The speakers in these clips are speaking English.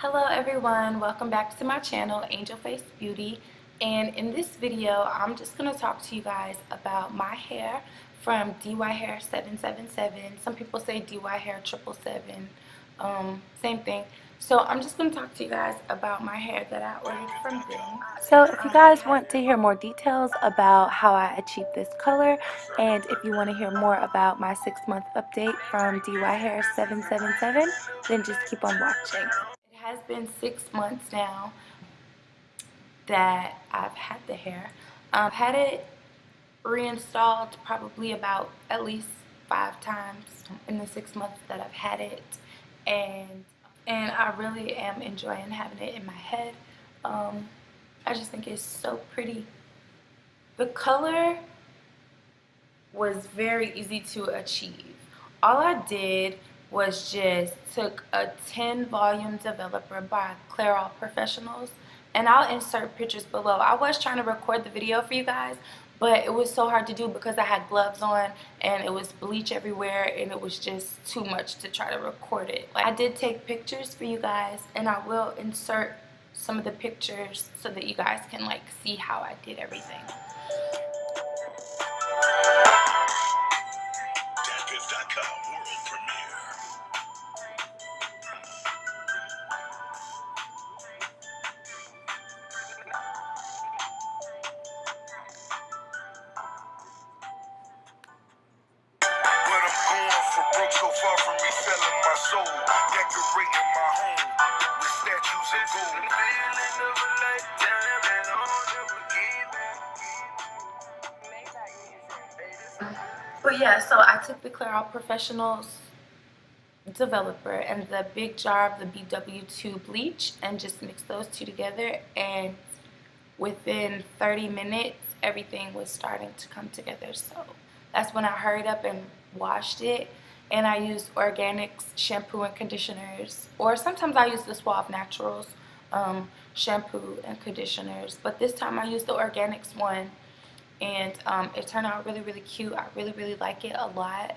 Hello everyone, welcome back to my channel, Angel Face Beauty. And in this video, I'm just going to talk to you guys about my hair from DyHair777. Some people say DyHair777, same thing. So I'm just going to talk to you guys about my hair that I ordered from them. So if you guys want to hear more details about how I achieved this color, and if you want to hear more about my 6-month update from DyHair777, then just keep on watching. It has been 6 months now that I've had the hair. I've had it reinstalled probably about at least 5 times in the 6 months that I've had it, and I really am enjoying having it in my head. I just think it's so pretty. The color was very easy to achieve. All I did was just took a 10 volume developer by Clairol Professionals, and I'll insert pictures below. I was trying to record the video for you guys, but it was so hard to do because I had gloves on and it was bleach everywhere, and it was just too much to try to record it. I did take pictures for you guys, and I will insert some of the pictures so that you guys can see how I did everything. So far from me selling my soul, decorating my home with statues of gold. But yeah, so I took the Clairol Professionals developer and the big jar of the BW2 bleach and just mixed those two together, and within 30 minutes everything was starting to come together. So that's when I hurried up and washed it. And I use organics shampoo and conditioners, or sometimes I use the Suave Naturals shampoo and conditioners, but this time I used the organics one, and it turned out really, really cute. I really like it a lot.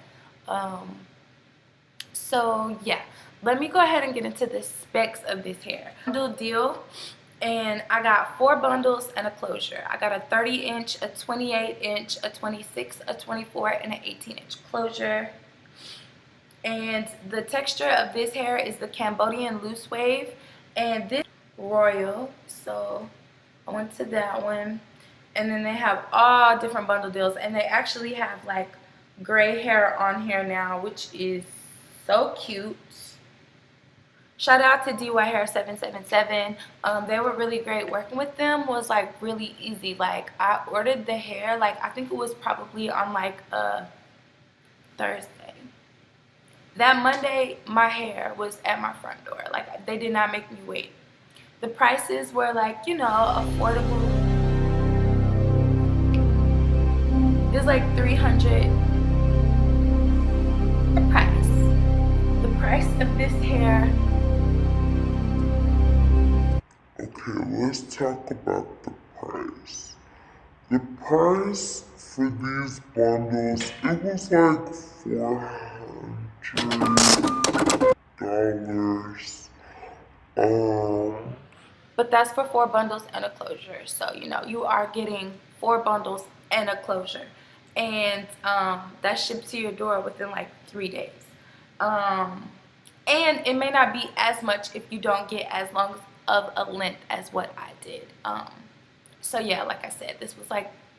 So yeah, let me go ahead and get into the specs of this hair. Bundle deal, and I got 4 bundles and a closure. I got a 30-inch, a 28-inch, a 26, a 24, and an 18-inch closure. And the texture of this hair is the Cambodian loose wave, and this royal. So I went to that one, and then they have all different bundle deals, and they actually have gray hair on here now, which is so cute. Shout out to DyHair777. They were really great. Working with them was really easy. I ordered the hair I think it was probably on a Thursday. That Monday, my hair was at my front door. They did not make me wait. The prices were affordable. It was $300. The price of this hair. Okay, let's talk about the price. The price for these bundles, it was $400. But that's for 4 bundles and a closure. So you are getting 4 bundles and a closure, and that shipped to your door within 3 days. And it may not be as much if you don't get as long of a length as what I did. So yeah, like I said, this was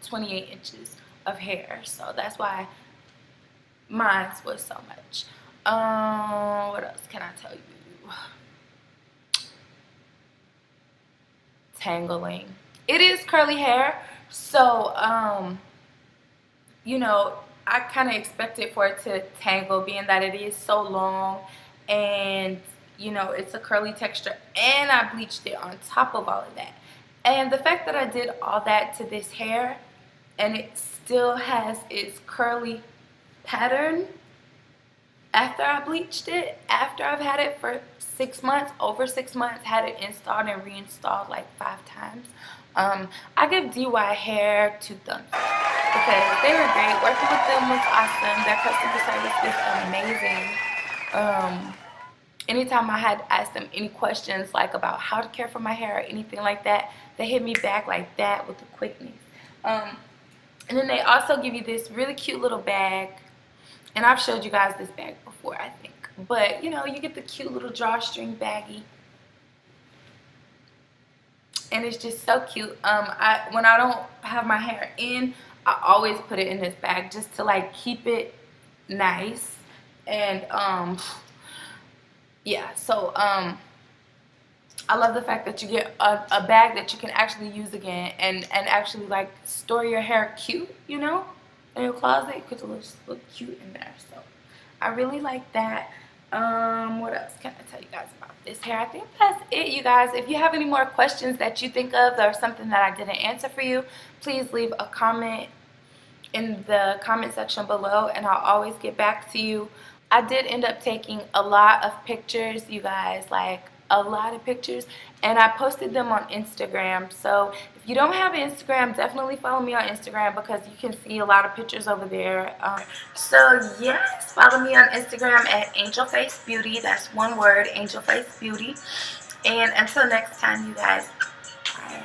28 inches of hair, so that's why mine was so much. What else can I tell you? Tangling. It is curly hair, so I kind of expected for it to tangle, being that it is so long, and it's a curly texture, and I bleached it on top of all of that. And the fact that I did all that to this hair and it still has its curly pattern after I bleached it, after I've had it for 6 months, over 6 months, had it installed and reinstalled 5 times. I give DY Hair 2 thumbs up because they were great. Working with them was awesome. Their customer service is amazing. anytime I had asked them any questions like about how to care for my hair or anything like that, they hit me back like that with the quickness. And then they also give you this really cute little bag, and I've showed you guys this bag before, I think, but you know, you get the cute little drawstring baggie, and it's just so cute. When I don't have my hair in, I always put it in this bag just to like keep it nice. And yeah, so I love the fact that you get a bag that you can actually use again and actually like store your hair cute, you know, in your closet. It could look cute in there. So I really like that. What else can I tell you guys about this hair? I think that's it, you guys. If you have any more questions that you think of or something that I didn't answer for you, please leave a comment in the comment section below, and I'll always get back to you. I did end up taking a lot of pictures, you guys, like a lot of pictures, and I posted them on Instagram. So if you don't have Instagram, definitely follow me on Instagram because you can see a lot of pictures over there. So yes, follow me on Instagram at AngelFaceBeauty. That's one word, AngelFaceBeauty. And until next time, you guys, bye.